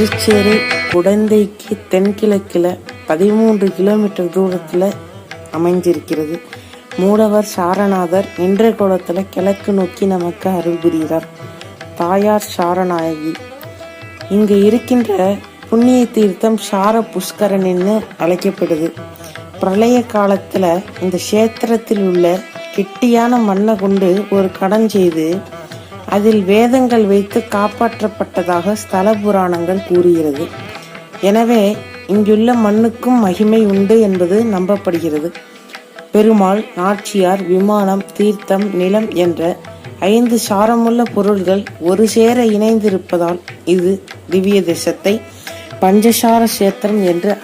Thirucherry குடந்தைக்கு தென்கிழக்கில் 13 kilometre தூரத்தில் அமைஞ்சிருக்கிறது. மூலவர் சாரநாதர் நின்றகோலத்தில் கிழக்கு நோக்கி நமக்கு அருள் புரிகிறார். தாயார் சாரநாயகி. இங்கு இருக்கின்ற புண்ணிய தீர்த்தம் சார புஷ்கரணின்னு அழைக்கப்படுது. பிரளய காலத்துல இந்த கஷேத்திரத்தில் உள்ள கெட்டியான மண்ணை கொண்டு ஒரு கடன் செய்து அதில் வேதங்கள் வைத்து காப்பாற்றப்பட்டதாக ஸ்தல புராணங்கள் கூறுகிறது. எனவே இங்குள்ள மண்ணுக்கும் மகிமை உண்டு என்பது நம்பப்படுகிறது. பெருமாள், நாச்சியார், விமானம், தீர்த்தம், நிலம் என்ற 5 சாரமுள்ள பொருள்கள் ஒரு சேர இணைந்திருப்பதால் இது திவ்ய தேசத்தை பஞ்சசார கஷேத்திரம் என்று